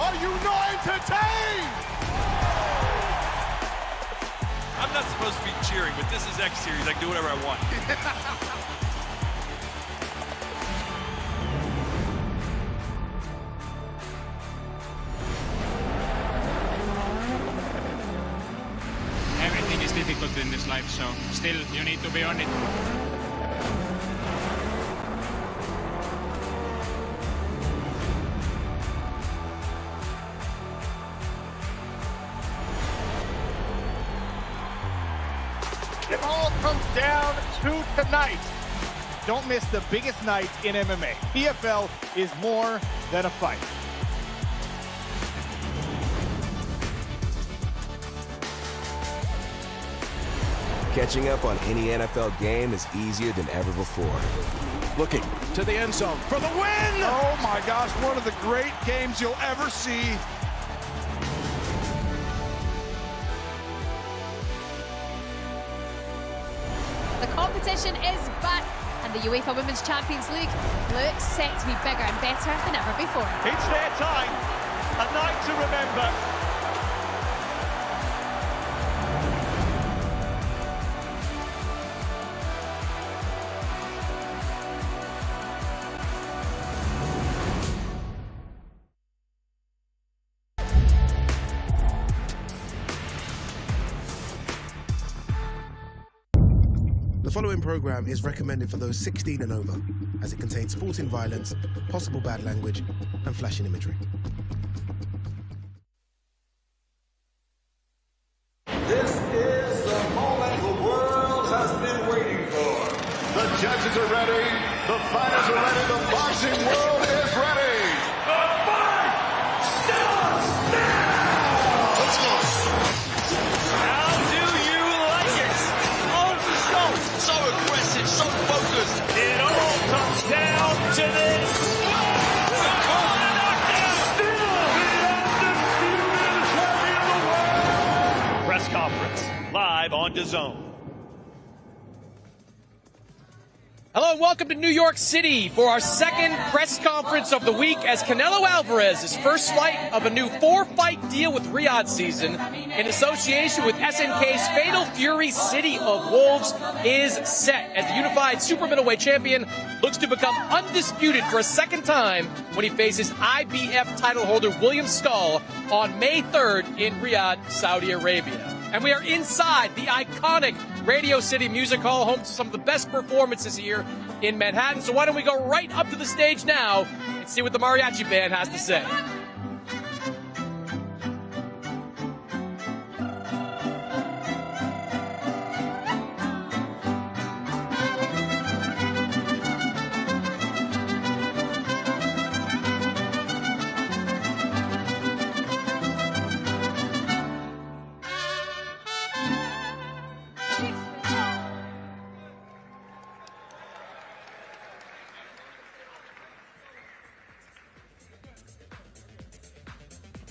Are you not entertained? I'm not supposed to be cheering, but this is X Series. I can do whatever I want. Everything is difficult in this life, so still you need to be on it. It all comes down to tonight. Don't miss the biggest night in MMA. PFL is more than a fight. Catching up on any NFL game is easier than ever before. Looking to the end zone for the win! Oh my gosh, one of the great games you'll ever see. The competition is back, and the UEFA Women's Champions League looks set to be bigger and better than ever before. It's their time, a night to remember. The following program is recommended for those 16 and over, as it contains sporting violence, possible bad language, and flashing imagery. This is the moment the world has been waiting for. The judges are ready, the fighters are ready, the boxing world is ready. The fight starts now! Let's go. How do you like it? On the show. So aggressive, so focused. It all comes down to this. Press conference live on DAZN. Hello and welcome to New York City for our second press conference of the week as Canelo Alvarez's first fight of a new 4-fight deal with Riyadh season in association with SNK's Fatal Fury City of Wolves is set as the unified super middleweight champion looks to become undisputed for a second time when he faces IBF title holder William Scull on May 3rd in Riyadh, Saudi Arabia. And we are inside the iconic Radio City Music Hall, home to some of the best performances here in Manhattan. So why don't we go right up to the stage now and see what the mariachi band has to say.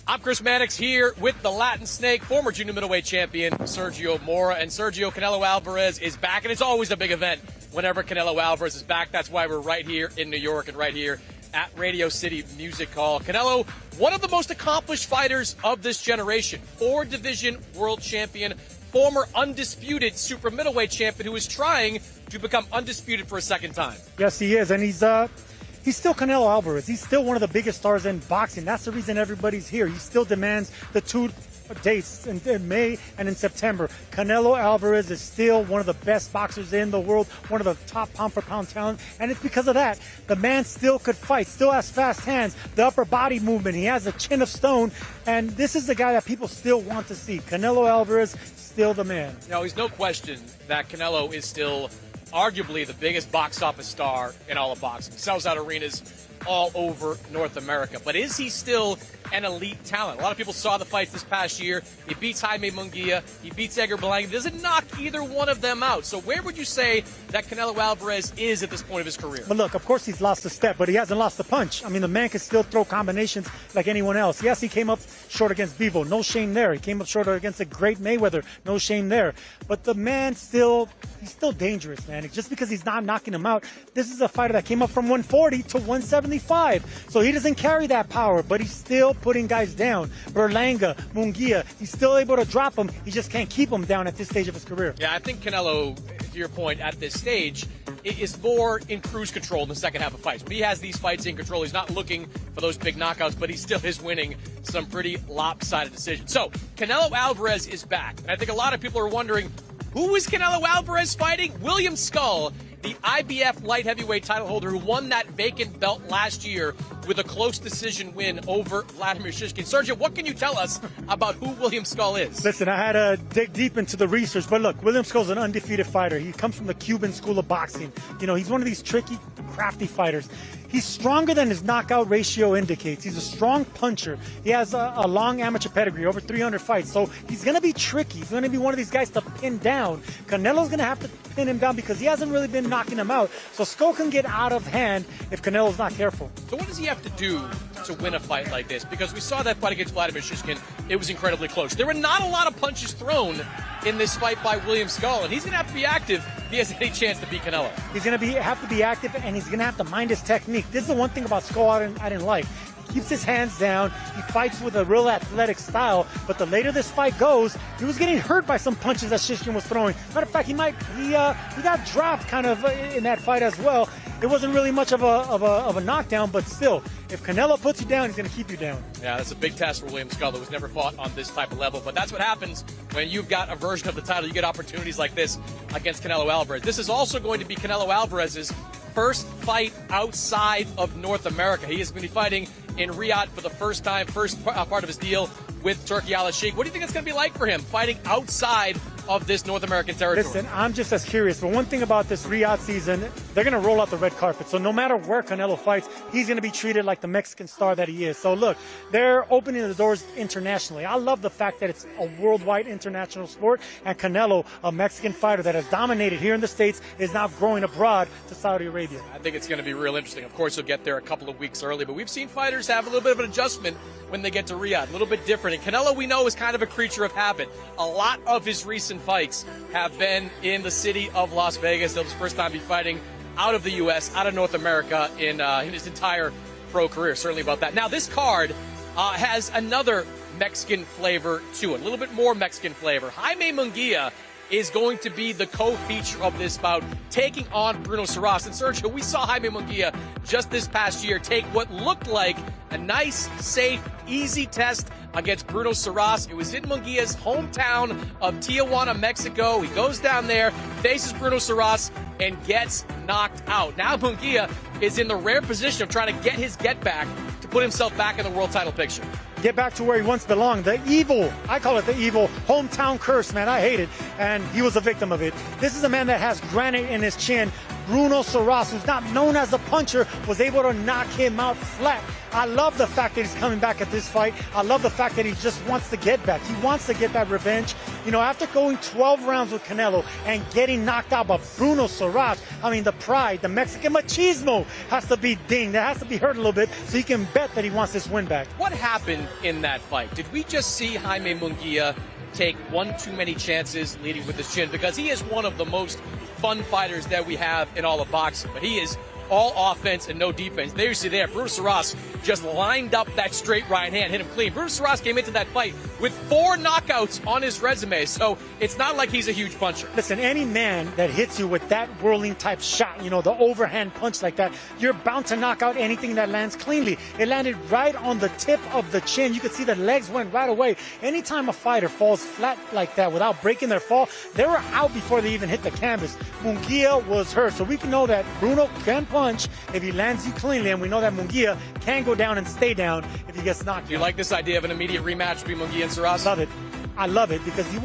I'm Chris Mannix here with the Latin Snake, former junior middleweight champion Sergio Mora, and Sergio Canelo Alvarez is back, and it's always a big event whenever Canelo Alvarez is back. That's why we're right here in New York and right here at Radio City Music Hall. Canelo, one of the most accomplished fighters of this generation, 4-division world champion, former undisputed super middleweight champion who is trying to become undisputed for a second time. Yes, he is, and he's still Canelo Alvarez. He's still one of the biggest stars in boxing. That's the reason everybody's here. He still demands the 2 dates in May and in September. Canelo Alvarez is still one of the best boxers in the world, one of the top pound-for-pound talent, and it's because of that. The man still could fight, still has fast hands, the upper body movement. He has a chin of stone, and this is the guy that people still want to see. Canelo Alvarez, still the man. Now, there's no question that Canelo is still arguably the biggest box office star in all of boxing. Sells out arenas all over North America. But is he still an elite talent? A lot of people saw the fights this past year. He beats Jaime Munguia. He beats Edgar Berlanga. Doesn't knock either one of them out. So where would you say that Canelo Alvarez is at this point of his career. But look, of course he's lost a step, but he hasn't lost a punch. I mean, the man can still throw combinations like anyone else. Yes, he came up short against Bivol. No shame there. He came up short against a great Mayweather. No shame there. But the man he's still dangerous, man. Just because he's not knocking him out, this is a fighter that came up from 140 to 175. So he doesn't carry that power, but he's still putting guys down. Berlanga, Munguia, he's still able to drop them. He just can't keep them down at this stage of his career. Yeah, I think Canelo, to your point, at this stage, is more in cruise control in the second half of fights. When he has these fights in control, he's not looking for those big knockouts, but he still is winning some pretty lopsided decisions. So, Canelo Alvarez is back. And I think a lot of people are wondering, who is Canelo Alvarez fighting? William Scull, the IBF light heavyweight title holder who won that vacant belt last year with a close decision win over Vladimir Shishkin. Sergio, what can you tell us about who William Scull is? Listen, I had to dig deep into the research, but look, William Scull's an undefeated fighter. He comes from the Cuban school of boxing. You know, he's one of these tricky, crafty fighters. He's stronger than his knockout ratio indicates. He's a strong puncher. He has a long amateur pedigree, over 300 fights. So he's going to be tricky. He's going to be one of these guys to pin down. Canelo's going to have to pin him down because he hasn't really been knocking him out. So Scull can get out of hand if Canelo's not careful. So what does he have to do to win a fight like this? Because we saw that fight against Vladimir Shishkin. It was incredibly close. There were not a lot of punches thrown in this fight by William Scull, and he's going to have to be active if he has any chance to beat Canelo. He's going to have to be active, and he's going to have to mind his technique. This is the one thing about Scull I didn't like. He keeps his hands down. He fights with a real athletic style, but the later this fight goes, he was getting hurt by some punches that Shishkin was throwing. Matter of fact, he got dropped kind of in that fight as well. It wasn't really much of a knockdown, but still, if Canelo puts you down, he's going to keep you down. Yeah, that's a big test for William Scull, who was never fought on this type of level. But that's what happens when you've got a version of the title. You get opportunities like this against Canelo Alvarez. This is also going to be Canelo Alvarez's first fight outside of North America. He is going to be fighting in Riyadh for the first time, first part of his deal with Turki Al-Sheikh. What do you think it's going to be like for him, fighting outside of this North American territory? Listen, I'm just as curious. But one thing about this Riyadh season, they're going to roll out the red carpet. So no matter where Canelo fights, he's going to be treated like the Mexican star that he is. So look, they're opening the doors internationally. I love the fact that it's a worldwide international sport, and Canelo, a Mexican fighter that has dominated here in the States, is now growing abroad to Saudi Arabia. I think it's going to be real interesting. Of course, he'll get there a couple of weeks early, but we've seen fighters have a little bit of an adjustment when they get to Riyadh, a little bit different. And Canelo, we know, is kind of a creature of habit. A lot of his recent fights have been in the city of Las Vegas. He'll his first time be fighting out of the U.S., out of North America in his entire pro career. Certainly about that. Now, this card has another Mexican flavor to it, a little bit more Mexican flavor. Jaime Munguia is going to be the co-feature of this bout, taking on Bruno Saras. And Sergio, we saw Jaime Munguia just this past year take what looked like a nice, safe, easy test against Bruno Saras. It was in Munguia's hometown of Tijuana, Mexico. He goes down there, faces Bruno Saras, and gets knocked out. Now Munguia is in the rare position of trying to get his get back to put himself back in the world title picture. Get back to where he once belonged. The evil, I call it the evil hometown curse, man. I hate it. And he was a victim of it. This is a man that has granite in his chin. Bruno Saras, who's not known as a puncher, was able to knock him out flat. I love the fact that he's coming back at this fight. I love the fact that he just wants to get back. He wants to get that revenge. You know, after going 12 rounds with Canelo and getting knocked out by Bruno Saras, I mean, the pride, the Mexican machismo has to be dinged. That has to be hurt a little bit so you can bet that he wants this win back. What happened in that fight? Did we just see Jaime Munguia take one too many chances leading with his chin? Because he is one of the most fun fighters that we have in all of boxing, but he is all offense and no defense. There you see there, Bruno Saras just lined up that straight right hand, hit him clean. Bruno Saras came into that fight with 4 knockouts on his resume, so it's not like he's a huge puncher. Listen, any man that hits you with that whirling type shot, you know, the overhand punch like that, you're bound to knock out anything that lands cleanly. It landed right on the tip of the chin. You could see the legs went right away. Anytime a fighter falls flat like that without breaking their fall, they were out before they even hit the canvas. Munguia was hurt, so we can know that Bruno can punch if he lands you cleanly, and we know that Munguia can go down and stay down if he gets knocked. Do you like this idea of an immediate rematch between Munguia and Saras? Love it. I love it because it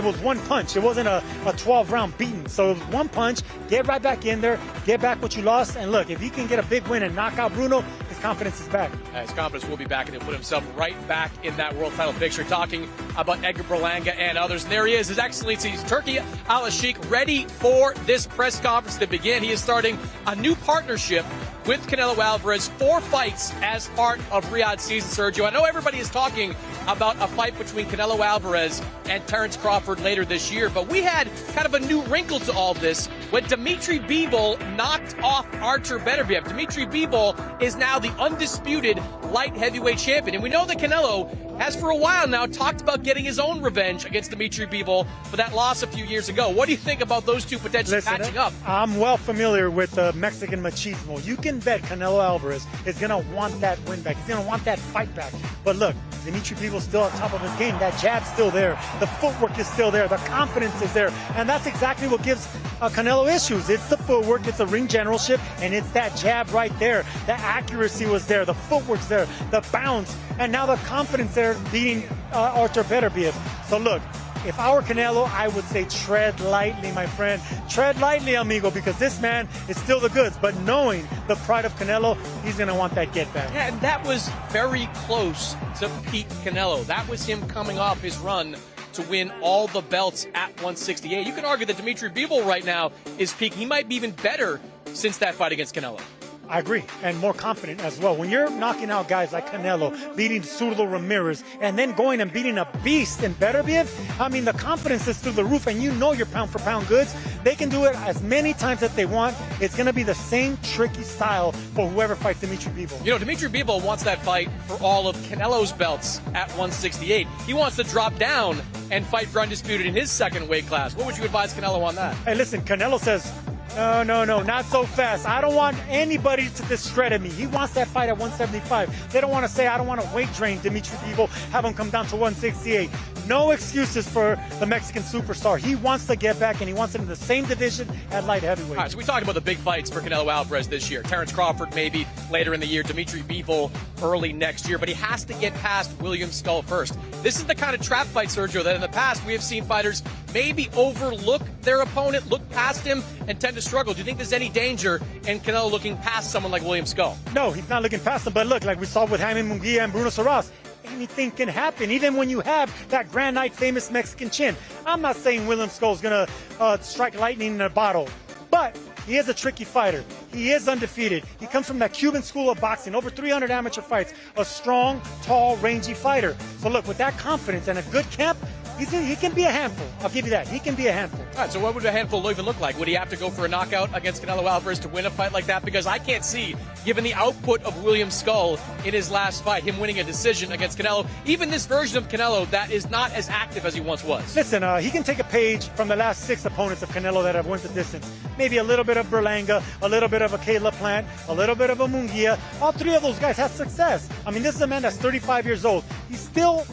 was one punch. It wasn't a 12-round beating. So it was one punch, get right back in there, get back what you lost, and look, if he can get a big win and knock out Bruno, it's his confidence is back. His confidence will be back, and he'll put himself right back in that world title picture. Talking about Edgar Berlanga and others. And there he is, His Excellency's Turki Al-Sheikh, ready for this press conference to begin. He is starting a new partnership with Canelo Alvarez, 4 fights as part of Riyadh season, Sergio. I know everybody is talking about a fight between Canelo Alvarez and Terence Crawford later this year, but we had kind of a new wrinkle to all this when Dimitri Bivol knocked off Artur Beterbiev. Dimitri Bivol is now the undisputed light heavyweight champion, and we know that Canelo has for a while now talked about getting his own revenge against Dimitri Bivol for that loss a few years ago. What do you think about those two potentially matching up? I'm well familiar with the Mexican machismo. You can bet Canelo Alvarez is going to want that win back. He's going to want that fight back. But look, Dimitri Bivol's still on top of his game. That jab's still there. The footwork is still there. The confidence is there. And that's exactly what gives Canelo issues. It's the footwork, it's the ring generalship, and it's that jab right there. The accuracy was there. The footwork's there. The bounce. And now the confidence there beating Artur Beterbiev. So look, if I were Canelo, I would say tread lightly, my friend. Tread lightly, amigo, because this man is still the goods. But knowing the pride of Canelo, he's going to want that get back. Yeah, and that was very close to peak Canelo. That was him coming off his run to win all the belts at 168. You can argue that Dimitri Bivol right now is peaking. He might be even better since that fight against Canelo. I agree, and more confident as well. When you're knocking out guys like Canelo, beating Zurdo Ramirez, and then going and beating a beast in Beterbiev, I mean, the confidence is through the roof, and you know your pound-for-pound goods. They can do it as many times as they want. It's going to be the same tricky style for whoever fights Dimitri Bivol. You know, Dimitri Bivol wants that fight for all of Canelo's belts at 168. He wants to drop down and fight for undisputed in his second weight class. What would you advise Canelo on that? Hey, listen, Canelo says, no, not so fast. I don't want anybody to discredit me. He wants that fight at 175. They don't want to say, I don't want to weight drain Dimitri Bivol, have him come down to 168. No excuses for the Mexican superstar. He wants to get back, and he wants it in the same division at light heavyweight. All right, so we talked about the big fights for Canelo Alvarez this year. Terence Crawford maybe later in the year, Dimitri Bivol early next year, but he has to get past William Scull first. This is the kind of trap fight, Sergio, that in the past we have seen fighters maybe overlook their opponent, look past him, and tend to struggle. Do you think there's any danger in Canelo looking past someone like William Scull? No, he's not looking past him, but look, like we saw with Jaime Munguia and Bruno Soros, anything can happen, even when you have that Grand Night famous Mexican chin. I'm not saying William Scull's going to strike lightning in a bottle, but he is a tricky fighter. He is undefeated. He comes from that Cuban school of boxing, over 300 amateur fights, a strong, tall, rangy fighter. So look, with that confidence and a good camp, he can be a handful. I'll give you that. He can be a handful. All right, so what would a handful even look like? Would he have to go for a knockout against Canelo Alvarez to win a fight like that? Because I can't see, given the output of William Scull in his last fight, him winning a decision against Canelo, even this version of Canelo that is not as active as he once was. Listen, he can take a page from the last 6 opponents of Canelo that have went the distance. Maybe a little bit of Berlanga, a little bit of a Caleb Plant, a little bit of a Munguia. All 3 of those guys have success. I mean, this is a man that's 35 years old. He's still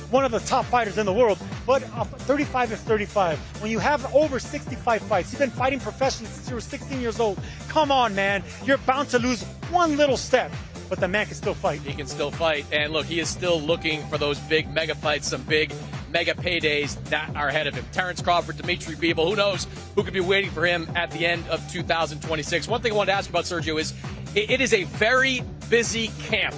one of the top fighters in the world, but 35 is 35. When you have over 65 fights, you've been fighting professionally since you were 16 years old. Come on, man. You're bound to lose one little step, but the man can still fight. He can still fight, and look, he is still looking for those big mega fights, some big mega paydays that are ahead of him. Terence Crawford, Dimitri Bivol, who knows who could be waiting for him at the end of 2026. One thing I wanted to ask about, Sergio, is it is a very busy camp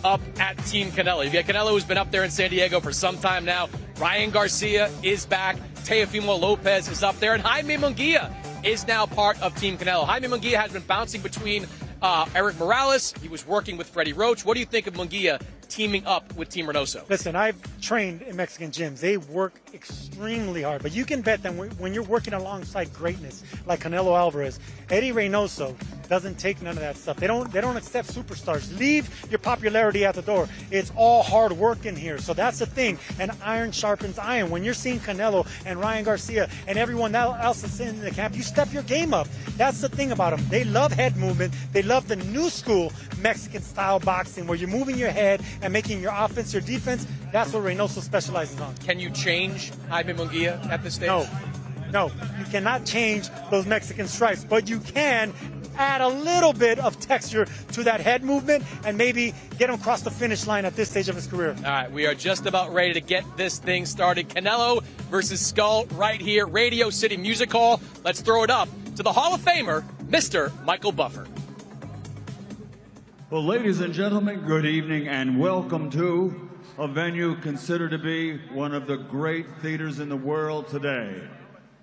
up at Team Canelo. You've got Canelo, who's been up there in San Diego for some time now. Ryan Garcia is back. Teofimo Lopez is up there. And Jaime Munguia is now part of Team Canelo. Jaime Munguia has been bouncing between Eric Morales. He was working with Freddie Roach. What do you think of Munguia teaming up with Team Reynoso? Listen, I've trained in Mexican gyms. They work extremely hard, but you can bet that when you're working alongside greatness like Canelo Alvarez, Eddie Reynoso doesn't take none of that stuff. They don't accept superstars. Leave your popularity at the door. It's all hard work in here. So that's the thing. And iron sharpens iron. When you're seeing Canelo and Ryan Garcia and everyone else that's in the camp, you step your game up. That's the thing about them. They love head movement. They love the new school Mexican style boxing where you're moving your head and making your offense your defense. That's what Reynoso specializes on. Can you change Jaime Munguia at this stage? No, you cannot change those Mexican stripes, but you can add a little bit of texture to that head movement and maybe get him across the finish line at this stage of his career. All right, we are just about ready to get this thing started. Canelo versus Scull right here, Radio City Music Hall. Let's throw it up to the Hall of Famer, Mr. Michael Buffer. Well, ladies and gentlemen, good evening and welcome to a venue considered to be one of the great theaters in the world today.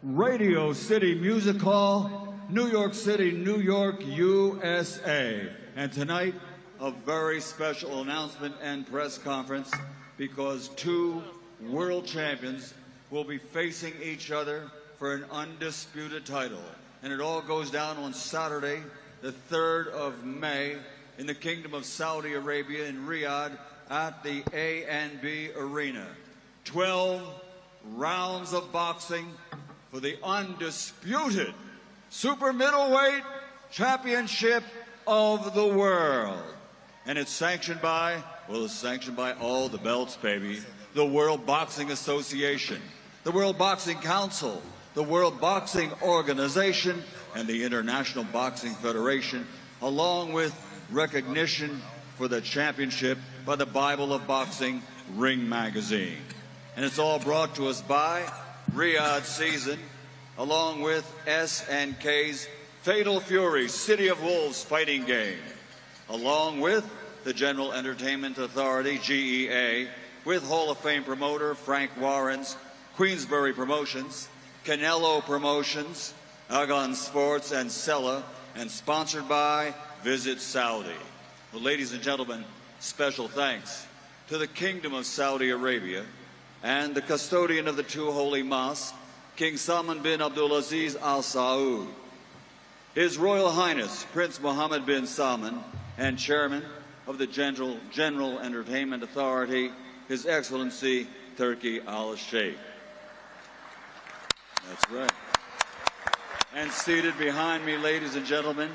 Radio City Music Hall, New York City, New York, USA. And tonight, a very special announcement and press conference because two world champions will be facing each other for an undisputed title. And it all goes down on Saturday, the 3rd of May, in the Kingdom of Saudi Arabia in Riyadh at the A&B Arena. 12 rounds of boxing for the undisputed super middleweight championship of the world. And it's sanctioned by, well, it's sanctioned by all the belts, baby. The World Boxing Association, the World Boxing Council, the World Boxing Organization, and the International Boxing Federation, along with recognition for the championship by the Bible of Boxing Ring Magazine. And it's all brought to us by Riyadh Season, along with SNK's Fatal Fury City of Wolves fighting game, along with the General Entertainment Authority, GEA, with Hall of Fame promoter Frank Warren's Queensberry Promotions, Canelo Promotions, Agon Sports, and Sella, and sponsored by Visit Saudi. Well, ladies and gentlemen, special thanks to the Kingdom of Saudi Arabia and the custodian of the two holy mosques, King Salman bin Abdulaziz Al Saud, His Royal Highness Prince Mohammed bin Salman, and Chairman of the General Entertainment Authority, His Excellency Turki Al-Sheikh. That's right. And seated behind me, ladies and gentlemen,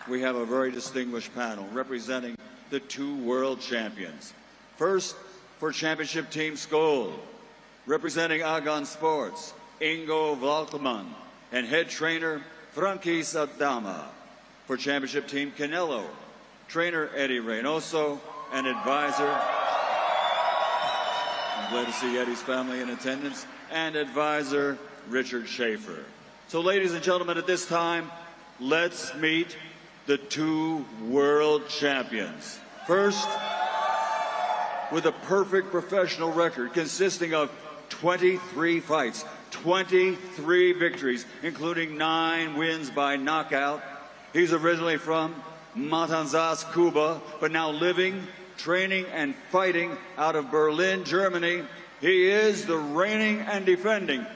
we have a very distinguished panel representing the two world champions. First, for Championship Team Scull, representing Agon Sports, Ingo Valkman, and head trainer Frankie Sadama. For Championship Team Canelo, trainer Eddie Reynoso, and advisor, I'm glad to see Eddie's family in attendance, and advisor Richard Schaefer. So ladies and gentlemen, at this time, let's meet the two world champions. First, with a perfect professional record consisting of 23 fights, 23 victories, including 9 wins by knockout. He's originally from Matanzas, Cuba, but now living, training, and fighting out of Berlin, Germany. He is the reigning and defending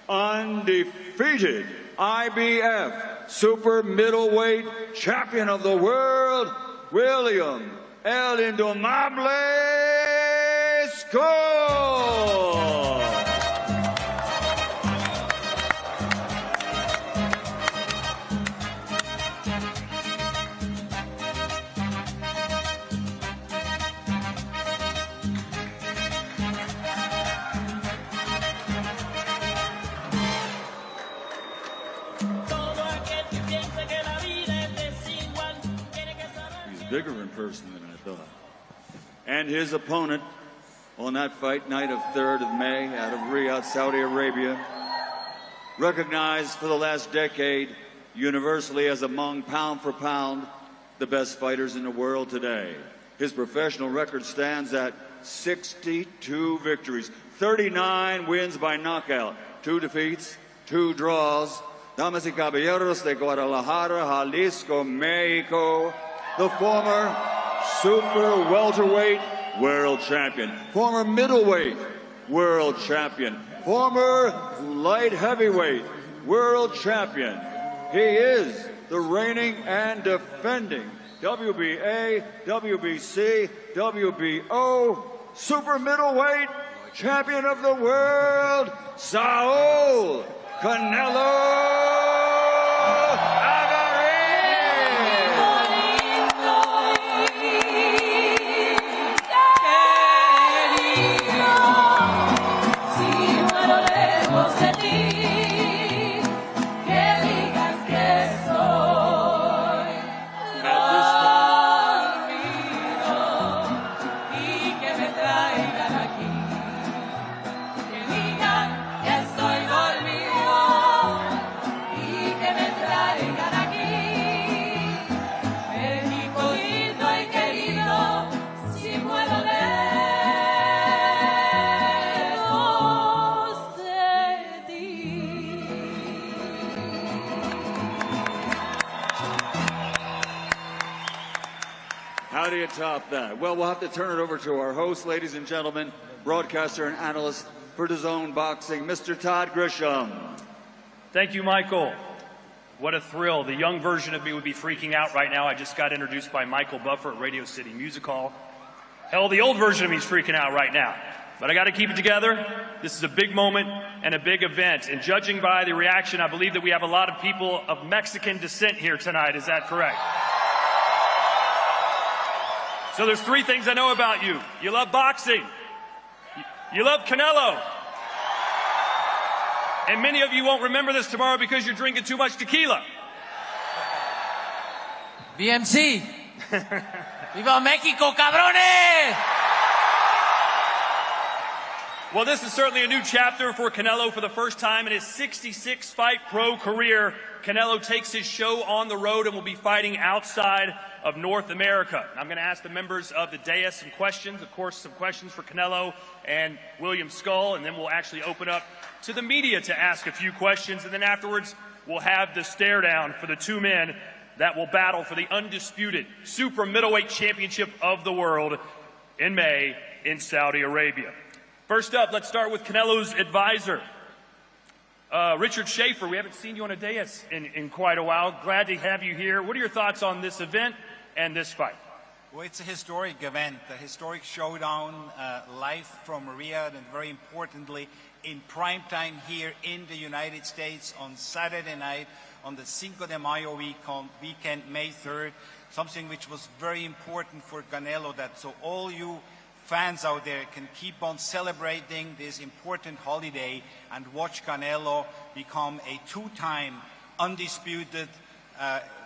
undefeated IBF super middleweight champion of the world, William El Indomable Scull. Bigger in person than I thought. And his opponent on that fight night of 3rd of May out of Riyadh, Saudi Arabia, recognized for the last decade universally as among pound for pound the best fighters in the world today. His professional record stands at 62 victories, 39 wins by knockout, 2 defeats, 2 draws. Damas y caballeros de Guadalajara, Jalisco, Mexico, the former super welterweight world champion, former middleweight world champion, former light heavyweight world champion. He is the reigning and defending WBA, WBC, WBO super middleweight champion of the world, Saul Canelo Estoy dormido y que me traigan could top that? Well, we'll have to turn it over to our host, ladies and gentlemen, broadcaster and analyst for DAZN Boxing, Mr. Todd Grisham. Thank you, Michael. What a thrill. The young version of me would be freaking out right now. I just got introduced by Michael Buffer at Radio City Music Hall. Hell, the old version of me is freaking out right now. But I got to keep it together. This is a big moment and a big event. And judging by the reaction, I believe that we have a lot of people of Mexican descent here tonight. Is that correct? So there's three things I know about you. You love boxing. You love Canelo. And many of you won't remember this tomorrow because you're drinking too much tequila. BMC. Viva Mexico, cabrones! Well, this is certainly a new chapter for Canelo. For the first time in his 66-fight pro career, Canelo takes his show on the road and will be fighting outside of North America. I'm going to ask the members of the dais some questions, of course, some questions for Canelo and William Scull, and then we'll actually open up to the media to ask a few questions, and then afterwards we'll have the stare down for the two men that will battle for the undisputed super middleweight championship of the world in May in Saudi Arabia. First up, let's start with Canelo's advisor, Richard Schaefer. We haven't seen you on a dais in quite a while. Glad to have you here. What are your thoughts on this event and this fight? Well, it's a historic event, a historic showdown, live from Riyadh, and very importantly, in prime time here in the United States on Saturday night on the Cinco de Mayo weekend, May 3rd, something which was very important for Canelo, that so all you fans out there can keep on celebrating this important holiday and watch Canelo become a two-time undisputed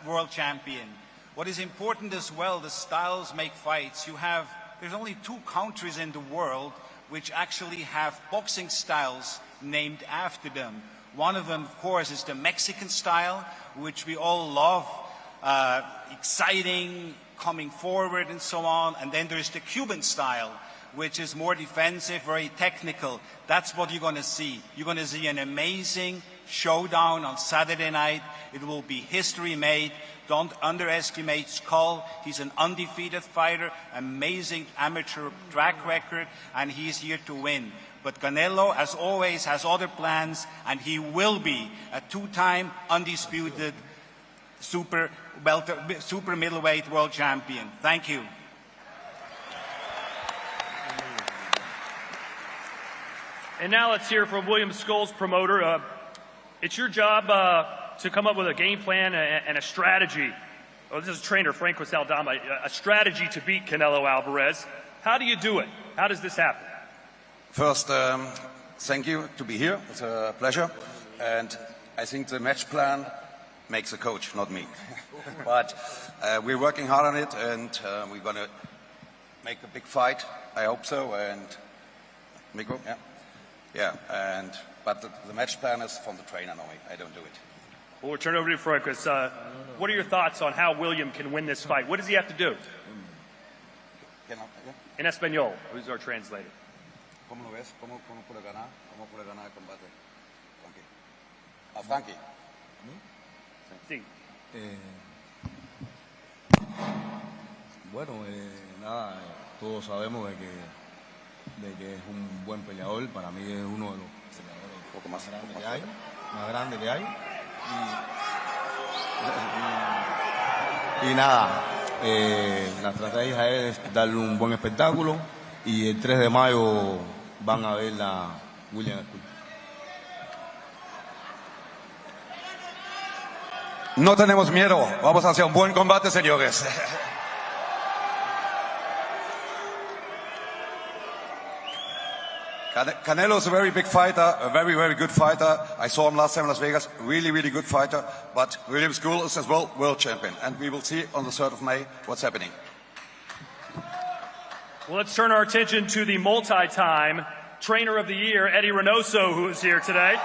world champion. What is important as well, the styles make fights. There's only two countries in the world which actually have boxing styles named after them. One of them, of course, is the Mexican style, which we all love, exciting, coming forward and so on. And then there's the Cuban style, which is more defensive, very technical. That's what you're going to see. You're going to see an amazing showdown on Saturday night. It will be history made. Don't underestimate Scull. He's an undefeated fighter, amazing amateur track record, and he's here to win. But Canelo, as always, has other plans, and he will be a two-time undisputed super middleweight world champion. Thank you. And now let's hear from William Scull's promoter. It's your job to come up with a game plan and a strategy. Oh, this is trainer Franco Saldama. A strategy to beat Canelo Alvarez. How do you do it? How does this happen? First, thank you to be here. It's a pleasure. And I think the match plan makes a coach, not me. But we're working hard on it, and we're going to make a big fight. I hope so. And Miko, yeah. Yeah, but the match plan is from the trainer, no, I don't do it. Well, we'll turn over to Franco. What are your thoughts on how William can win this fight? What does he have to do? In Espanol, who's our translator? ¿Cómo lo ves? ¿Cómo puede ganar? ¿Cómo puede ganar el combate? Frankie. Sí. Bueno, nada, todos sabemos de que es un buen peleador. Para mí es uno de los peleadores más grandes que hay. Y nada, la estrategia es darle un buen espectáculo, y el 3 de mayo van a ver la William Scull. No tenemos miedo, vamos hacia un buen combate, señores. Canelo is a very big fighter, a very, very good fighter. I saw him last time in Las Vegas, really, really good fighter. But William Scull is as well world champion. And we will see on the 3rd of May what's happening. Well, let's turn our attention to the multi-time trainer of the year, Eddie Reynoso, who is here today.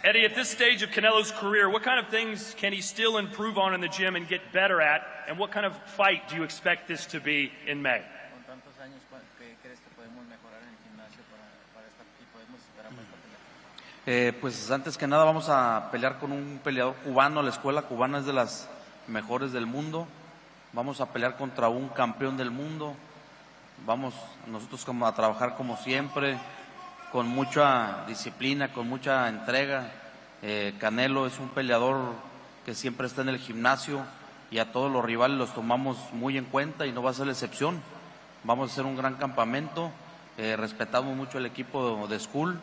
Eddie, at this stage of Canelo's career, what kind of things can he still improve on in the gym and get better at? And what kind of fight do you expect this to be in May? Pues antes que nada vamos a pelear con un peleador cubano. La escuela cubana es de las mejores del mundo. Vamos a pelear contra un campeón del mundo. Vamos nosotros a trabajar como siempre, con mucha disciplina, con mucha entrega. Canelo es un peleador que siempre está en el gimnasio y a todos los rivales los tomamos muy en cuenta y no va a ser la excepción. Vamos a hacer un gran campamento, respetamos mucho el equipo de Scull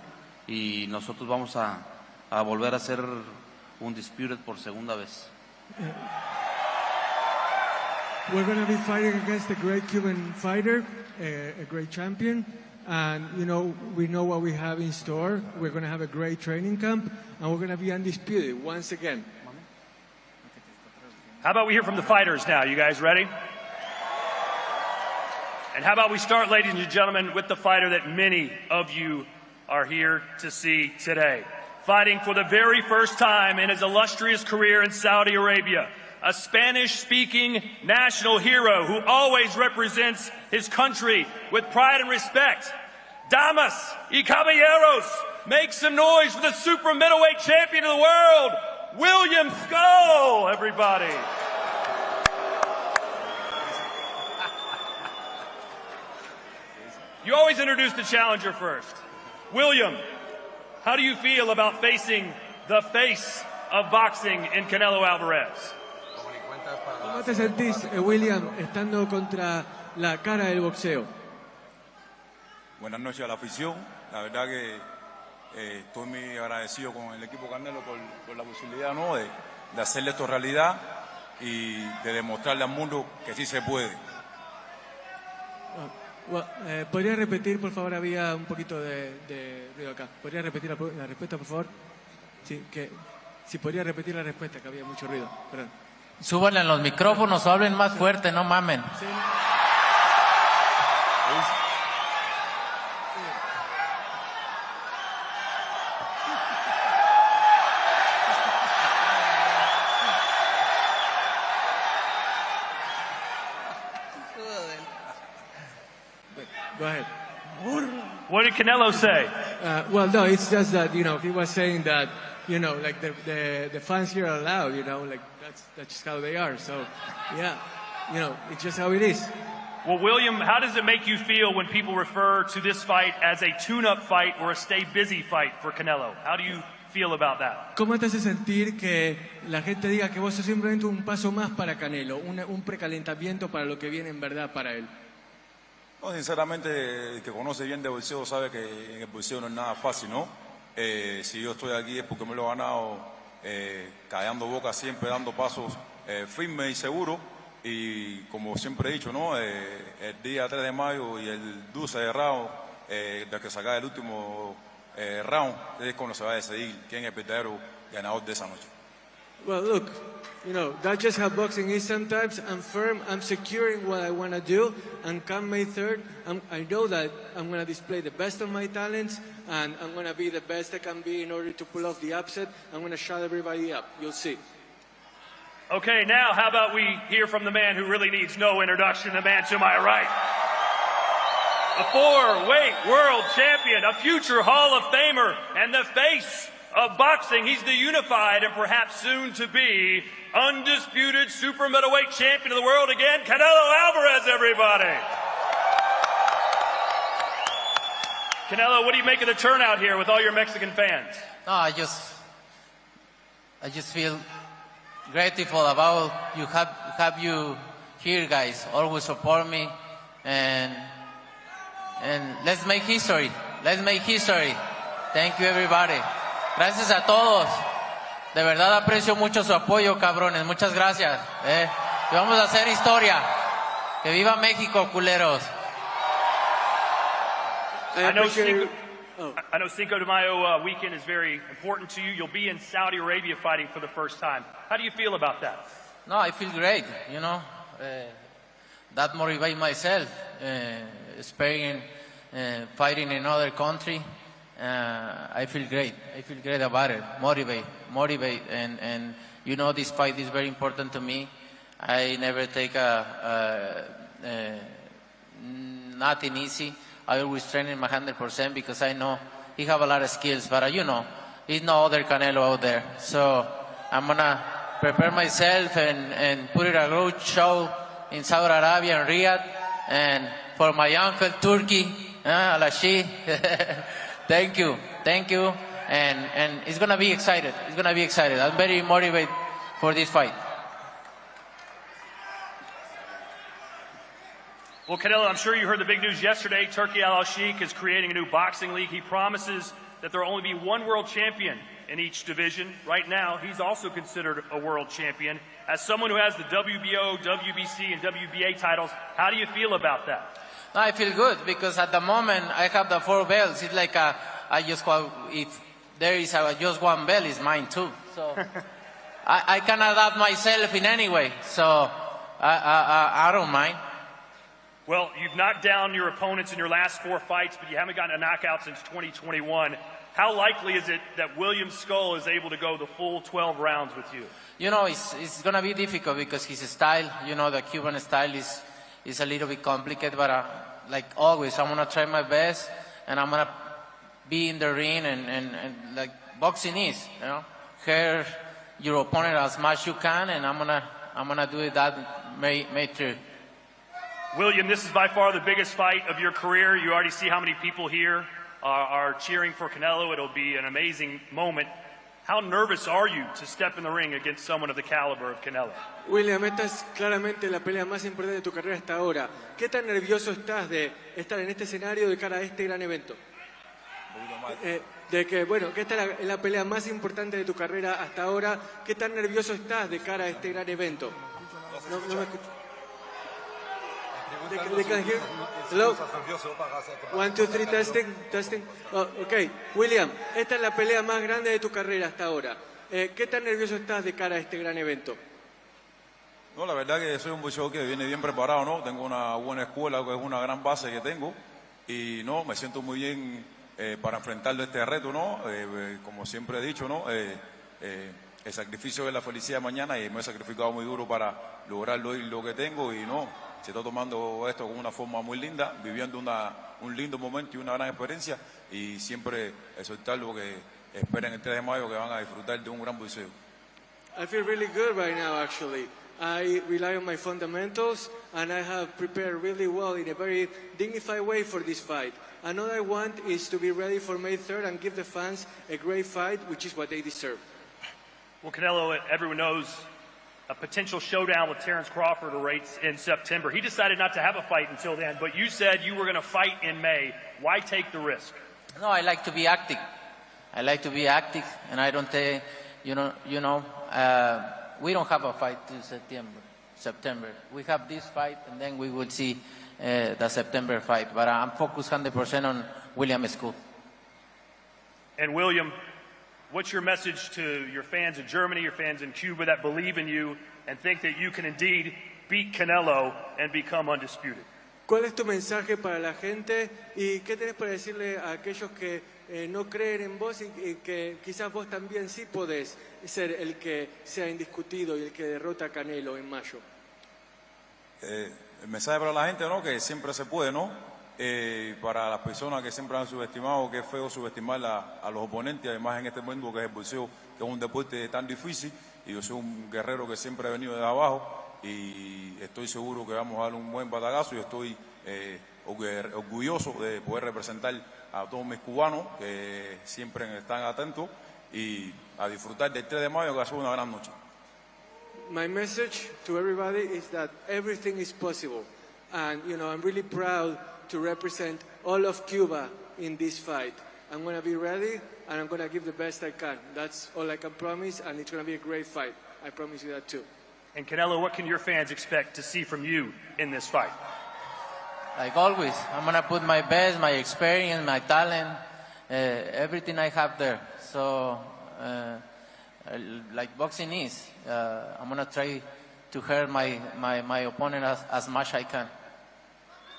y nosotros vamos a volver a hacer un Disputed por segunda vez. We're going to be fighting against a great Cuban fighter, a great champion, and we know what we have in store. We're going to have a great training camp, and we're going to be undisputed once again. How about we hear from the fighters now? You guys ready? And how about we start, ladies and gentlemen, with the fighter that many of you are here to see today. Fighting for the very first time in his illustrious career in Saudi Arabia, a Spanish-speaking national hero who always represents his country with pride and respect. Damas y caballeros, make some noise for the super middleweight champion of the world, William Scull, everybody. You always introduce the challenger first. William, how do you feel about facing the face of boxing in Canelo Alvarez? ¿Cómo te sentís, William, estando contra la cara del boxeo? Buenas noches a la afición. La verdad que estoy muy agradecido con el equipo Canelo por la posibilidad, ¿no?, de hacerle esto realidad y de demostrarle al mundo que sí se puede. ¿Podría repetir, por favor? Había un poquito de ruido acá. ¿Podría repetir la respuesta, por favor? Sí, si podría repetir la respuesta, que había mucho ruido. Perdón. Súbanle en los micrófonos o hablen más fuerte, no mamen. Sí. Go ahead. What did Canelo say? Well, no, it's just that, he was saying that, like the fans here are loud, like that's just how they are. So, yeah, it's just how it is. Well, William, how does it make you feel when people refer to this fight as a tune-up fight or a stay-busy fight for Canelo? How do you feel about that? ¿Cómo te hace sentir que la gente diga que vos sos simplemente un paso más para Canelo, un precalentamiento para lo que viene en verdad para él? No, sinceramente, el que conoce bien de boxeo sabe que en el boxeo no es nada fácil, ¿no? Si yo estoy aquí es porque me lo he ganado callando boca, siempre dando pasos firmes y seguros. Y como siempre he dicho, ¿no?, el día 3 de mayo y el 12 de round, de que saca el último round, es cuando se va a decidir quién es el verdadero ganador de esa noche. Well, look, that's just how boxing is sometimes. I'm firm, I'm secure in what I want to do, and come May 3rd, I know that I'm going to display the best of my talents, and I'm going to be the best I can be in order to pull off the upset. I'm going to shut everybody up. You'll see. Okay, now how about we hear from the man who really needs no introduction, the man to my right. A 4-weight world champion, a future Hall of Famer, and the face of boxing. He's the unified and perhaps soon to be undisputed super middleweight champion of the world again, Canelo Alvarez, everybody. Canelo, what do you make of the turnout here with all your Mexican fans? No, I just feel grateful about have you here, guys. Always support me, and let's make history. Let's make history. Thank you, everybody. Gracias a todos. De verdad aprecio mucho su apoyo, cabrones. Muchas gracias. Y vamos a hacer historia. Que viva México, culeros. I know Cinco de Mayo weekend is very important to you. You'll be in Saudi Arabia fighting for the first time. How do you feel about that? No, I feel great. That motivates myself. Sparing, fighting in another country. I feel great. I feel great about it. Motivate, and this fight is very important to me. I never take nothing easy. I always train in my 100% because I know he have a lot of skills. But There's no other Canelo out there. So I'm gonna prepare myself and put it a good show in Saudi Arabia and Riyadh. And for my uncle Turkey, Alashi, thank you. And it's gonna be excited. I'm very motivated for this fight. Well, Canelo, I'm sure you heard the big news yesterday. Turki Al-Sheikh is creating a new boxing league. He promises that there will only be one world champion in each division. Right now, he's also considered a world champion. As someone who has the WBO, WBC, and WBA titles, how do you feel about that? I feel good because at the moment I have the 4 belts. It's like if there is just one belt, it's mine too. So I can adapt myself in any way. So I don't mind. Well, you've knocked down your opponents in your last 4 fights, but you haven't gotten a knockout since 2021. How likely is it that William Scull is able to go the full 12 rounds with you? You know, it's going to be difficult because his style, the Cuban style is a little bit complicated, but like always, I'm going to try my best, and I'm going to be in the ring and like boxing is, hurt your opponent as much as you can, and I'm gonna do it that May 3rd. William, this is by far the biggest fight of your career. You already see how many people here are cheering for Canelo. It'll be an amazing moment. How nervous are you to step in the ring against someone of the caliber of Canelo? William, esta es claramente la pelea más importante de tu carrera hasta ahora. ¿Qué tan nervioso estás de estar en este escenario de cara a este gran evento? Que esta es la pelea más importante de tu carrera hasta ahora. ¿Qué tan nervioso estás de cara a este gran evento? No me escucho. Hello? 1, 2, 3, testing. Ok, William, esta es la pelea más grande de tu carrera hasta ahora. ¿Qué tan nervioso estás de cara a este gran evento? No, la verdad que soy un boxeador que viene bien preparado, ¿no? Tengo una buena escuela, que es una gran base que tengo. Y no, me siento muy bien para enfrentar este reto, ¿no? Como siempre he dicho, ¿no? El sacrificio es la felicidad mañana y me he sacrificado muy duro para lograr lo que tengo y no, se está tomando esto con una forma muy linda, viviendo un lindo momento y una gran experiencia y siempre exhortar lo que esperen el 3 de mayo que van a disfrutar de un gran boxeo. I feel really good right now, actually. I rely on my fundamentals and I have prepared really well in a very dignified way for this fight. And all I want is to be ready for May 3rd and give the fans a great fight, which is what they deserve. Well, Canelo, everyone knows a potential showdown with Terence Crawford awaits in September. He decided not to have a fight until then, but you said you were going to fight in May. Why take the risk? No, I like to be active. And I don't take, we don't have a fight till September. We have this fight, and then we will see the September fight. But I'm focused 100% on William Scull. And William, what's your message to your fans in Germany, your fans in Cuba that believe in you and think that you can indeed beat Canelo and become undisputed? ¿Cuál es tu mensaje para la gente y qué tenés para decirle a aquellos que no creen en vos y que quizás vos también sí podés ser el que sea indiscutido y el que derrota a Canelo en mayo? El mensaje para la gente, ¿no? Que siempre se puede, ¿no? Para las personas que siempre han subestimado, que es feo subestimar a los oponentes, además en este momento que es el boxeo, que es un deporte tan difícil, y yo soy un guerrero que siempre he venido de abajo, y estoy seguro que vamos a dar un buen batagazo, y estoy orgulloso de poder representar a todos mis cubanos, que siempre están atentos, y a disfrutar del 3 de mayo, que va a ser una gran noche. My message to everybody is that everything is possible, and I'm really proud to represent all of Cuba in this fight. I'm going to be ready and I'm going to give the best I can. That's all I can promise, and it's going to be a great fight. I promise you that too. And Canelo, what can your fans expect to see from you in this fight? Like always, I'm going to put my best, my experience, my talent, everything I have there. So, like boxing is, I'm going to try to hurt my opponent as much as I can.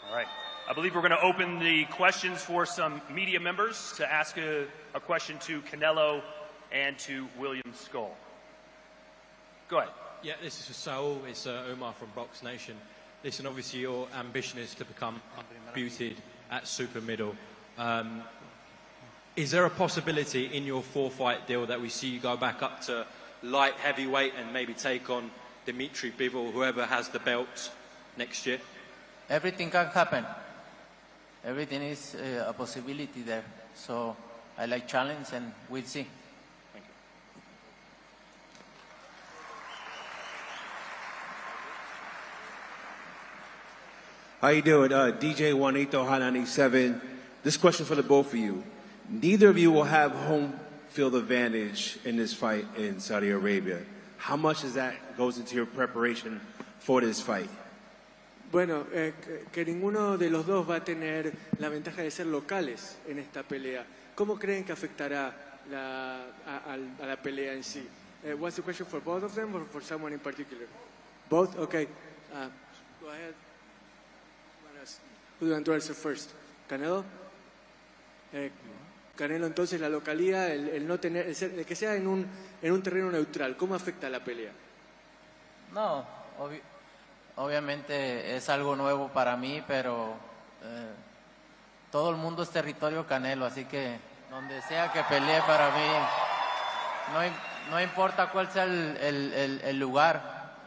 All right. I believe we're going to open the questions for some media members to ask a question to Canelo and to William Scull. Go ahead. Yeah, this is for Saul. It's Omar from Box Nation. Listen, obviously your ambition is to become undisputed at super middle. Is there a possibility in your 4-fight deal that we see you go back up to light heavyweight and maybe take on Dimitri Bivol, whoever has the belt next year? Everything can happen. Everything is a possibility there. So I like challenge, and we'll see. Thank you. How you doing? DJ Juanito, Hot 97. This question for the both of you. Neither of you will have home field advantage in this fight in Saudi Arabia. How much does that goes into your preparation for this fight? Bueno, que ninguno de los dos va a tener la ventaja de ser locales en esta pelea. ¿Cómo creen que afectará a la pelea en sí? What's the question for both of them or for someone in particular? Both? Okay. Go ahead. Who do you want to answer first? Canelo? Canelo, entonces la localía, el no tener, el que sea en un terreno neutral, ¿cómo afecta a la pelea? No, obviamente es algo nuevo para mí, pero todo el mundo es territorio Canelo, así que donde sea que pelee para mí, no importa cuál sea el lugar,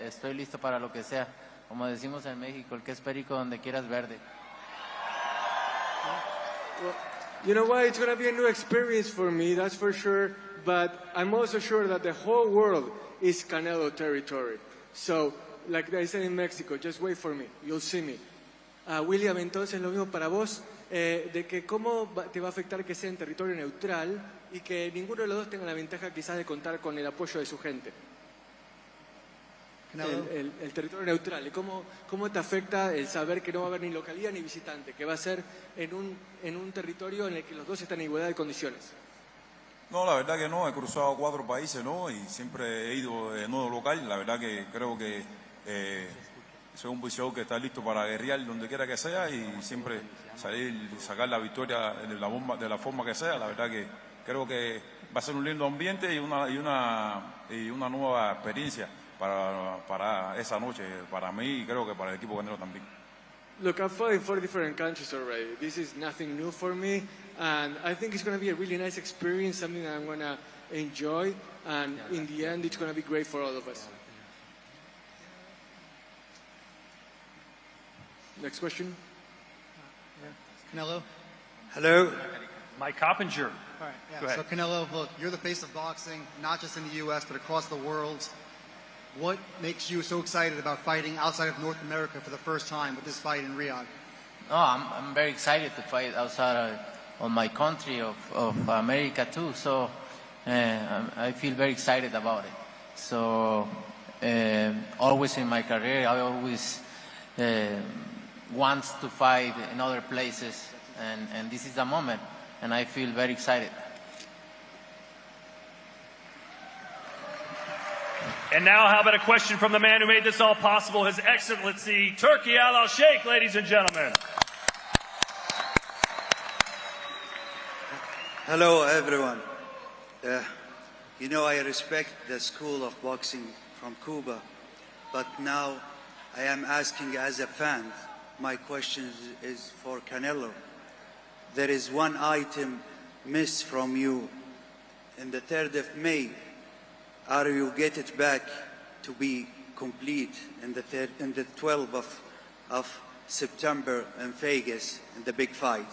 estoy listo para lo que sea. Como decimos en México, el que es perico donde quieras verde. Well, you know what? It's going to be a new experience for me, that's for sure. But I'm also sure that the whole world is Canelo territory. So, like I said in Mexico, just wait for me. You'll see me. William, entonces lo mismo para vos, de que cómo te va a afectar que sea en territorio neutral y que ninguno de los dos tenga la ventaja quizás de contar con el apoyo de su gente. El territorio neutral, y cómo te afecta el saber que no va a haber ni localidad ni visitante, que va a ser en un territorio en el que los dos están en igualdad de condiciones. No, la verdad que no, he cruzado 4 países, ¿no? Y siempre he ido de nuevo local. La verdad que creo que soy un boxeador que está listo para guerrear donde quiera que sea y siempre sacar la victoria de la forma que sea. La verdad que creo que va a ser un lindo ambiente y una nueva experiencia para esa noche, para mí y creo que para el equipo Canelo también. Look, I've fought in 4 different countries already. This is nothing new for me, and I think it's going to be a really nice experience, something that I'm going to enjoy, and in the end, it's going to be great for all of us. Next question. Canelo? Hello. Mike Coppinger. All right, yeah. Go ahead. So Canelo, look, you're the face of boxing, not just in the U.S., but across the world. What makes you so excited about fighting outside of North America for the first time with this fight in Riyadh? No, I'm very excited to fight outside of my country, of America too. So I feel very excited about it. So always in my career, I always want to fight in other places, and this is the moment, and I feel very excited. And now, how about a question from the man who made this all possible, His Excellency Turki Al Sheikh, ladies and gentlemen. Hello, everyone. You know, I respect the school of boxing from Cuba, but now I am asking as a fan. My question is for Canelo. There is one item missed from you in the 3rd of May. Are you get it back to be complete in the 12th of September in Vegas in the big fight?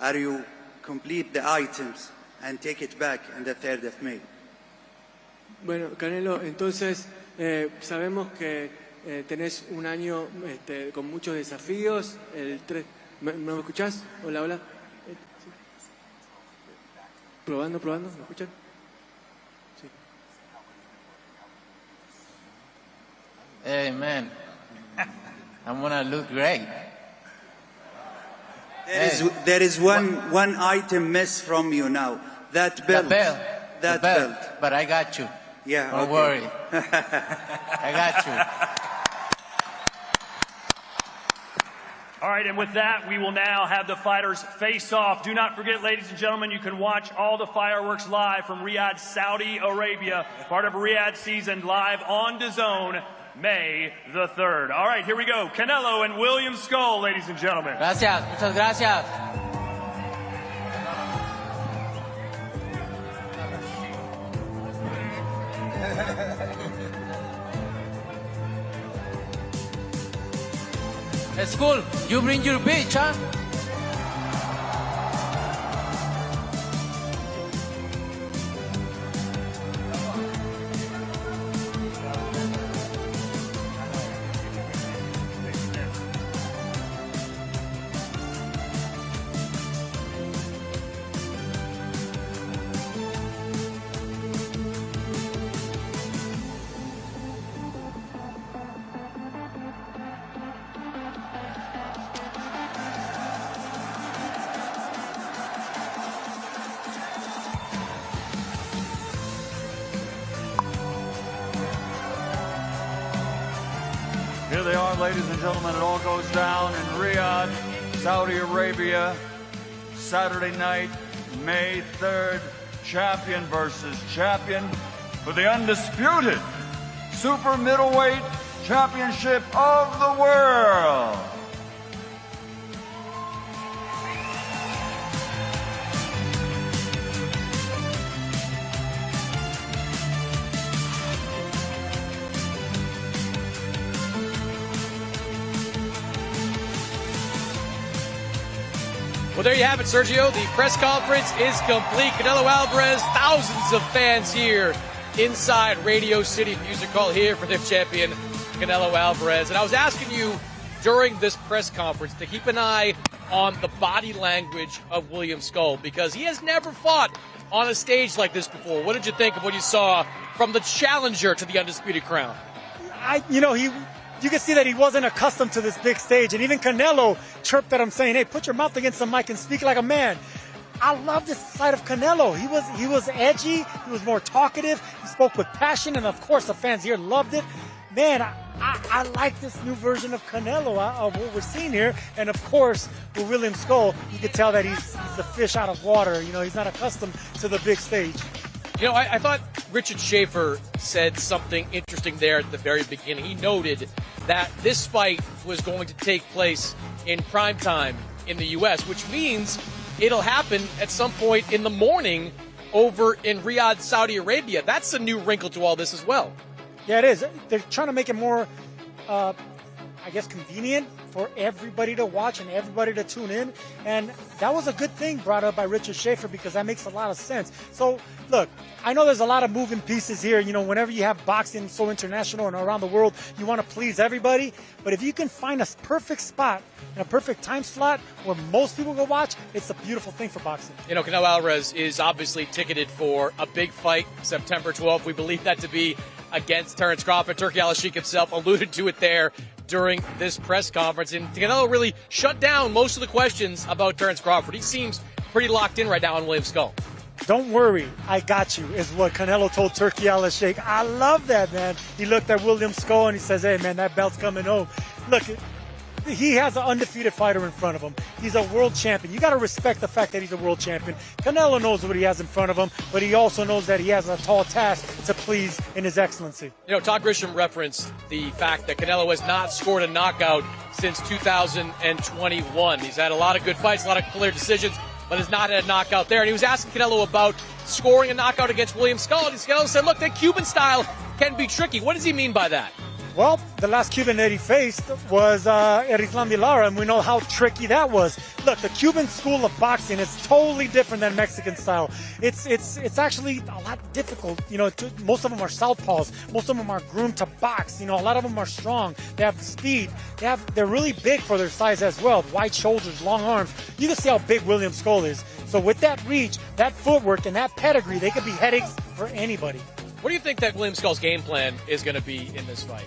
Are you complete the items and take it back in the 3rd of May? Bueno, Canelo, entonces sabemos que tenés un año con muchos desafíos. ¿No me escuchás? Hola, hola. Probando, ¿me escuchan? Hey, man, I'm gonna look great. There is one item missed from you now. That belt. The belt. But I got you. Yeah, Don't okay. worry. I got you. All right, and with that, we will now have the fighters face off. Do not forget, ladies and gentlemen, you can watch all the fireworks live from Riyadh, Saudi Arabia, part of Riyadh season, live on DAZN, May the 3rd. All right, here we go. Canelo and William Scull, ladies and gentlemen. Gracias, muchas gracias. Scull, you bring your bitch, huh? Here they are, ladies and gentlemen. It all goes down in Riyadh, Saudi Arabia, Saturday night, May 3rd. Champion versus champion for the undisputed super middleweight championship of the world. Well, there you have it, Sergio. The press conference is complete. Canelo Alvarez, thousands of fans here inside Radio City Music Hall here for the champion, Canelo Alvarez. And I was asking you during this press conference to keep an eye on the body language of William Scull because he has never fought on a stage like this before. What did you think of what you saw from the challenger to the undisputed crown? You can see that he wasn't accustomed to this big stage. And even Canelo chirped at him saying, hey, put your mouth against the mic and speak like a man. I love this side of Canelo. He was edgy. He was more talkative. He spoke with passion. And, of course, the fans here loved it. Man, I like this new version of Canelo, of what we're seeing here. And, of course, with William Scull, you can tell that he's a fish out of water. He's not accustomed to the big stage. I thought Richard Schaefer said something interesting there at the very beginning. He noted that this fight was going to take place in prime time in the U.S., which means it'll happen at some point in the morning over in Riyadh, Saudi Arabia. That's a new wrinkle to all this as well. Yeah, it is. They're trying to make it more, convenient for everybody to watch and everybody to tune in. And that was a good thing brought up by Richard Schaefer because that makes a lot of sense. So, look, I know there's a lot of moving pieces here. Whenever you have boxing so international and around the world, you want to please everybody. But if you can find a perfect spot and a perfect time slot where most people go watch, it's a beautiful thing for boxing. Canelo Alvarez is obviously ticketed for a big fight September 12th. We believe that to be against Terence Crawford. Turki Al-Sheikh himself alluded to it there during this press conference. And Canelo really shut down most of the questions about Terence Crawford. He seems pretty locked in right now on William Scull. Don't worry, I got you, is what Canelo told Turki Al-Sheikh. I love that, man. He looked at William Scull and he says, hey, man, that belt's coming home. Look, he has an undefeated fighter in front of him. He's a world champion. You got to respect the fact that he's a world champion. Canelo knows what he has in front of him, but he also knows that he has a tall task to please in his excellency. Todd Grisham referenced the fact that Canelo has not scored a knockout since 2021. He's had a lot of good fights, a lot of clear decisions, but has not had a knockout there. And he was asking Canelo about scoring a knockout against William Scull. And Canelo said, look, that Cuban style can be tricky. What does he mean by that? Well, the last Cuban that he faced was Erislan Vilara, and we know how tricky that was. Look, the Cuban school of boxing is totally different than Mexican style. It's actually a lot difficult. Most of them are southpaws. Most of them are groomed to box. A lot of them are strong. They have the speed. They're really big for their size as well. Wide shoulders, long arms. You can see how big William Scull is. So with that reach, that footwork, and that pedigree, they could be headaches for anybody. What do you think that William Scull's game plan is going to be in this fight?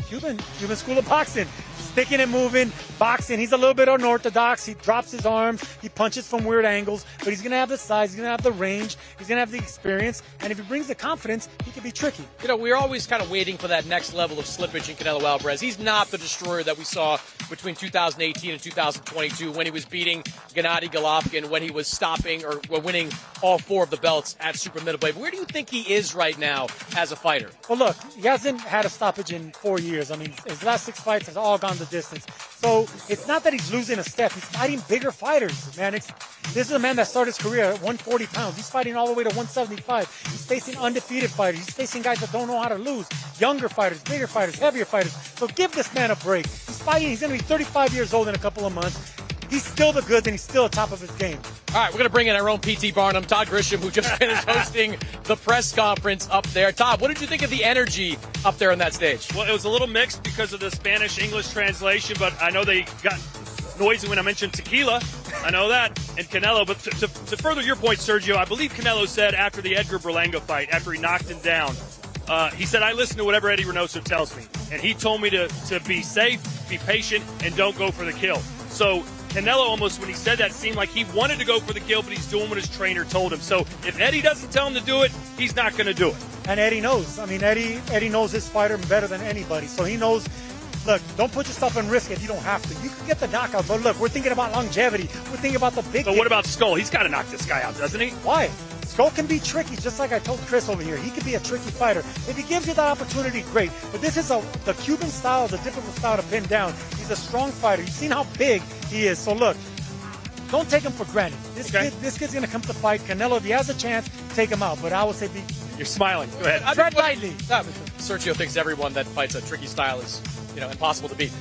Cuban school of boxing. Sticking and moving, boxing. He's a little bit unorthodox. He drops his arms. He punches from weird angles. But he's going to have the size. He's going to have the range. He's going to have the experience. And if he brings the confidence, he can be tricky. We're always kind of waiting for that next level of slippage in Canelo Alvarez. He's not the destroyer that we saw between 2018 and 2022 when he was beating Gennady Golovkin, when he was stopping or winning all four of the belts at super middleweight. Where do you think he is right now as a fighter? Well, look, he hasn't had a stoppage in 4 years. I mean, his last 6 fights has all gone the distance. So it's not that he's losing a step. He's fighting bigger fighters, man. This is a man that started his career at 140 pounds. He's fighting all the way to 175. He's facing undefeated fighters. He's facing guys that don't know how to lose. Younger fighters, bigger fighters, heavier fighters. So give this man a break. He's fighting. He's going to be 35 years old in a couple of months. He's still the goods, and he's still at top of his game. All right, we're going to bring in our own P.T. Barnum, Todd Grisham, who just finished hosting the press conference up there. Todd, what did you think of the energy up there on that stage? Well, it was a little mixed because of the Spanish-English translation, but I know they got noisy when I mentioned tequila. I know that. And Canelo. But to further your point, Sergio, I believe Canelo said after the Edgar Berlanga fight, after he knocked him down, he said, I listen to whatever Eddie Reynoso tells me. And he told me to be safe, be patient, and don't go for the kill. So Canelo almost, when he said that, seemed like he wanted to go for the kill, but he's doing what his trainer told him. So if Eddie doesn't tell him to do it, he's not going to do it. And Eddie knows. I mean, Eddie knows his fighter better than anybody. So he knows, look, don't put yourself in risk if you don't have to. You can get the knockout, but look, we're thinking about longevity. We're thinking about the big So what about Scull? He's got to knock this guy out, doesn't he? Why? Scull can be tricky, just like I told Chris over here. He could be a tricky fighter. If he gives you that opportunity, great. But this is the Cuban style, the difficult style to pin down. He's a strong fighter. You've seen how big he is. So look, don't take him for granted. This kid's going to come to fight. Canelo, if he has a chance, take him out. But I would say You're smiling. Go ahead. tread lightly. Sergio thinks everyone that fights a tricky style is, impossible to beat.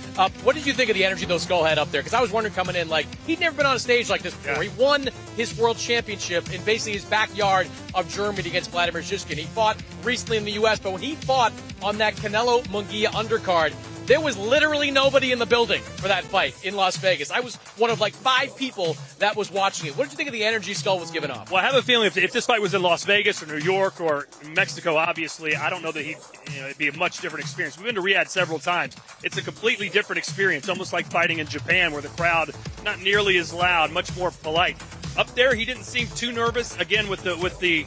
What did you think of the energy those Scull had up there? Because I was wondering coming in, he'd never been on a stage like this before. Yeah. He won his world championship in basically his backyard of Germany against Vladimir Zhizkin. He fought recently in the U.S., but when he fought on that Canelo Munguia undercard, there was literally nobody in the building for that fight in Las Vegas. I was one of 5 people that was watching it. What did you think of the energy Scull was giving off? Well, I have a feeling if this fight was in Las Vegas or New York or Mexico, obviously, I don't know that it'd be a much different experience. We've been to Riyadh several times. It's a completely different experience, almost like fighting in Japan, where the crowd not nearly as loud, much more polite. Up there, he didn't seem too nervous. Again, with the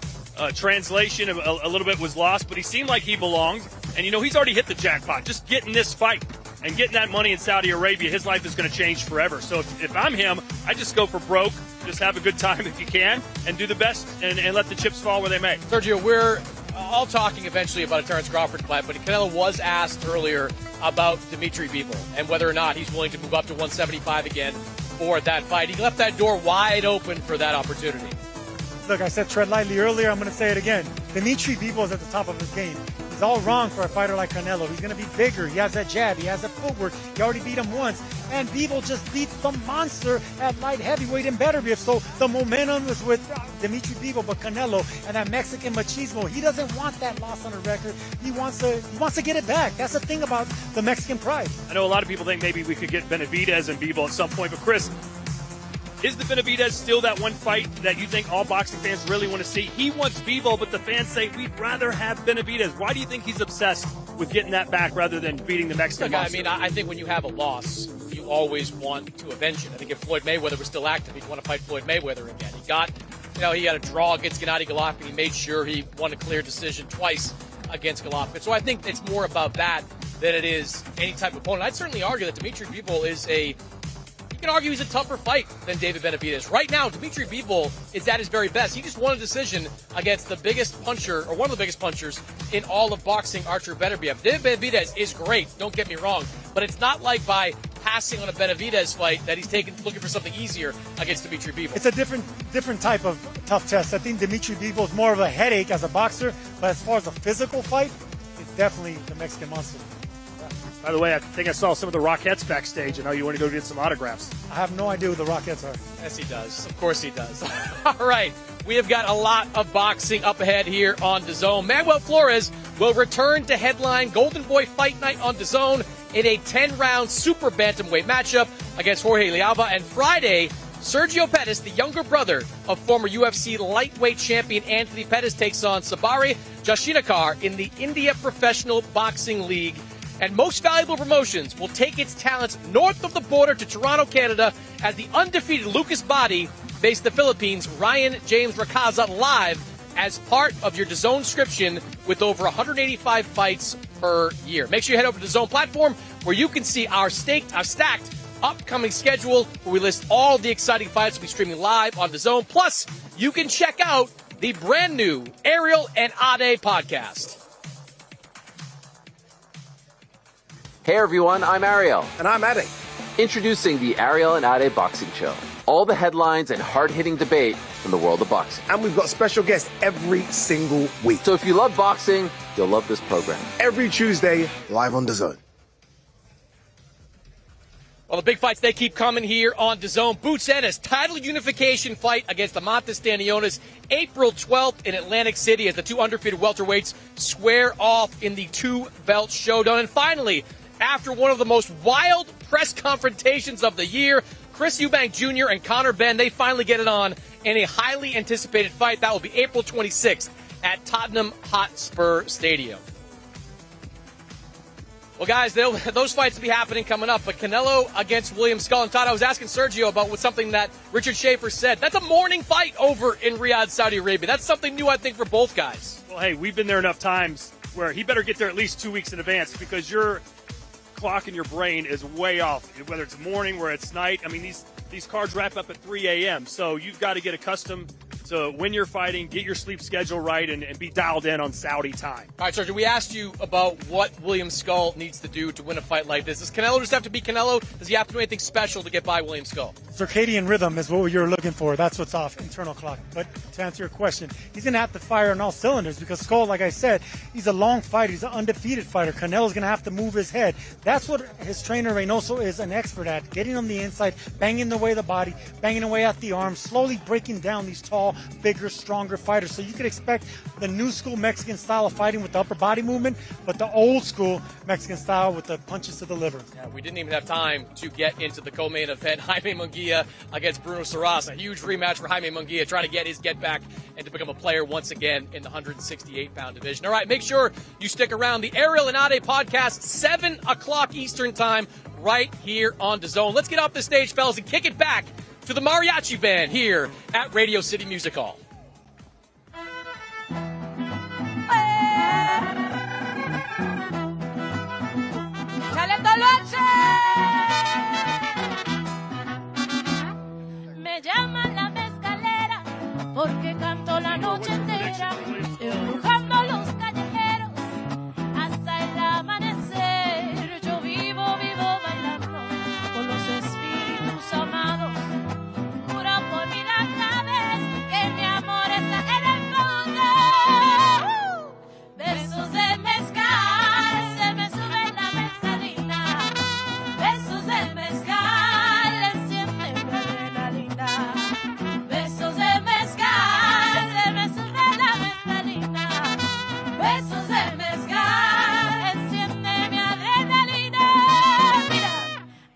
translation, a little bit was lost, but he seemed like he belonged. And, he's already hit the jackpot. Just getting this fight and getting that money in Saudi Arabia, his life is going to change forever. So if I'm him, I just go for broke, just have a good time if you can, and do the best and let the chips fall where they may. Sergio, we're all talking eventually about a Terrence Crawford fight, but Canelo was asked earlier about Dimitri Bivol and whether or not he's willing to move up to 175 again for that fight. He left that door wide open for that opportunity. Look, I said tread lightly earlier. I'm going to say it again. Dimitri Bivol is at the top of his game. He's all wrong for a fighter like Canelo. He's going to be bigger. He has that jab. He has that footwork. He already beat him once. And Bivol just beat the monster at light heavyweight in Beterbiev. So the momentum is with Dimitri Bivol, but Canelo and that Mexican machismo. He doesn't want that loss on a record. He wants to get it back. That's the thing about the Mexican pride. I know a lot of people think maybe we could get Benavidez and Bivol at some point, but Chris, is the Benavidez still that one fight that you think all boxing fans really want to see? He wants Bivol, but the fans say we'd rather have Benavidez. Why do you think he's obsessed with getting that back rather than beating the Mexican monster? I mean, I think when you have a loss, you always want to avenge it. I think if Floyd Mayweather was still active, he'd want to fight Floyd Mayweather again. He had a draw against Gennady Golovkin. He made sure he won a clear decision twice against Golovkin. So I think it's more about that than it is any type of opponent. I'd certainly argue that Dimitri Bivol is you can argue he's a tougher fight than David Benavidez. Right now, Dimitri Bivol is at his very best. He just won a decision against the biggest puncher, or one of the biggest punchers in all of boxing, Artur Beterbiev. David Benavidez is great, don't get me wrong, but it's not like by passing on a Benavidez fight that he's looking for something easier against Dimitri Bivol. It's a different type of tough test. I think Dimitri Bivol is more of a headache as a boxer, but as far as a physical fight, it's definitely the Mexican monster. By the way, I think I saw some of the Rockettes backstage. I know you want to go get some autographs. I have no idea who the Rockettes are. Yes, he does. Of course he does. All right. We have got a lot of boxing up ahead here on DAZN. Manuel Flores will return to headline Golden Boy Fight Night on DAZN in a 10-round super bantamweight matchup against Jorge Lealva. And Friday, Sergio Pettis, the younger brother of former UFC lightweight champion Anthony Pettis, takes on Sabari Jashinikar in the India Professional Boxing League. And Most Valuable Promotions will take its talents north of the border to Toronto, Canada, as the undefeated Lucas Body face the Philippines' Ryan James Racaza live as part of your DAZN subscription with over 185 fights per year. Make sure you head over to the DAZN platform where you can see our stacked upcoming schedule, where we list all the exciting fights we'll be streaming live on DAZN. Plus, you can check out the brand new Ariel and Ade podcast. Hey everyone, I'm Ariel. And I'm Eddie. Introducing the Ariel and Ade Boxing Show. All the headlines and hard-hitting debate from the world of boxing. And we've got special guests every single week. So if you love boxing, you'll love this program. Every Tuesday, live on DAZN. Well, the big fights, they keep coming here on DAZN. Boots Ennis, title unification fight against Amantes Stanionis, April 12th in Atlantic City as the two undefeated welterweights square off in the two-belt showdown. And finally, after one of the most wild press confrontations of the year, Chris Eubank Jr. and Conor Benn, they finally get it on in a highly anticipated fight. That will be April 26th at Tottenham Hotspur Stadium. Well, guys, those fights will be happening coming up, but Canelo against William Scull. And Todd, I was asking Sergio about something that Richard Schaefer said. That's a morning fight over in Riyadh, Saudi Arabia. That's something new, I think, for both guys. Well, hey, we've been there enough times where he better get there at least 2 weeks in advance because your clock in your brain is way off, whether it's morning or it's night. I mean, these cards wrap up at 3 a.m., so you've got to get accustomed to when you're fighting, get your sleep schedule right, and be dialed in on Saudi time. All right, Sergio, we asked you about what William Scull needs to do to win a fight like this. Does Canelo just have to be Canelo? Does he have to do anything special to get by William Scull? Circadian rhythm is what you're looking for. That's what's off, internal clock. But to answer your question, he's going to have to fire on all cylinders because Scull, like I said, he's a long fighter. He's an undefeated fighter. Canelo's going to have to move his head. That's what his trainer Reynoso is an expert at, getting on the inside, banging away the body, banging away at the arms, slowly breaking down these tall, bigger, stronger fighters. So you could expect the new school Mexican style of fighting with the upper body movement, but the old school Mexican style with the punches to the liver. Yeah, we didn't even have time to get into the co-main event. Jaime Munguia against Bruno Saras. A huge rematch for Jaime Munguia, trying to get his get back and to become a player once again in the 168-pound division. All right, make sure you stick around. The Ariel and Ade podcast, 7 o'clock Eastern time, right here on DAZN. Let's get off the stage, fellas, and kick it back to the mariachi band here at Radio City Music Hall. Me llaman la mezcalera porque canto la noche entera, embrujando los callejeros hasta el amanecer. Yo vivo bailando con los espíritus amados. Juro por vida cada vez que mi amor está en el fondo. Besos de mezcal, se me sube la mezcalina. Besos de mezcal, enciende mi adrenalina. Besos de mezcal, se me sube la mezcalina. Besos de mezcal, enciende mi adrenalina. Mira,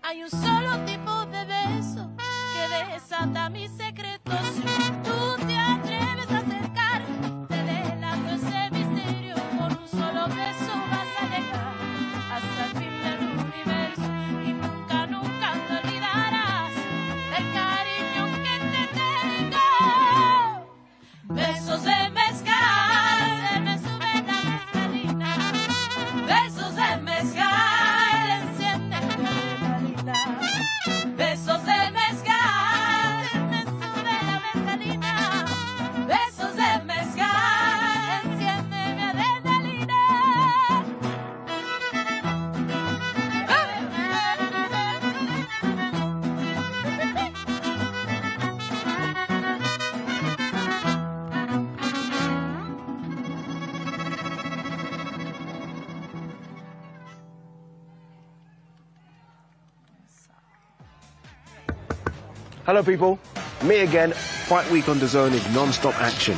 hay un solo tipo de beso que desata mis secretos. Si tú te atreves a acercar, te delato ese misterio. Con un solo beso vas a llegar hasta el fin del universo y nunca, nunca te olvidarás del cariño que te tengo. Besos de mezcal, se me sube la mezcalina. Besos de mezcal, enciende mi adrenalina. Besos de mezcal, se me sube la mezcalina. Besos de mezcal, enciende mi adrenalina. Hello, people. Me again. Fight week on DAZN is non-stop action.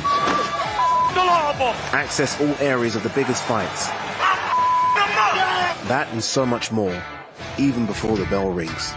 Access all areas of the biggest fights. That and so much more, even before the bell rings.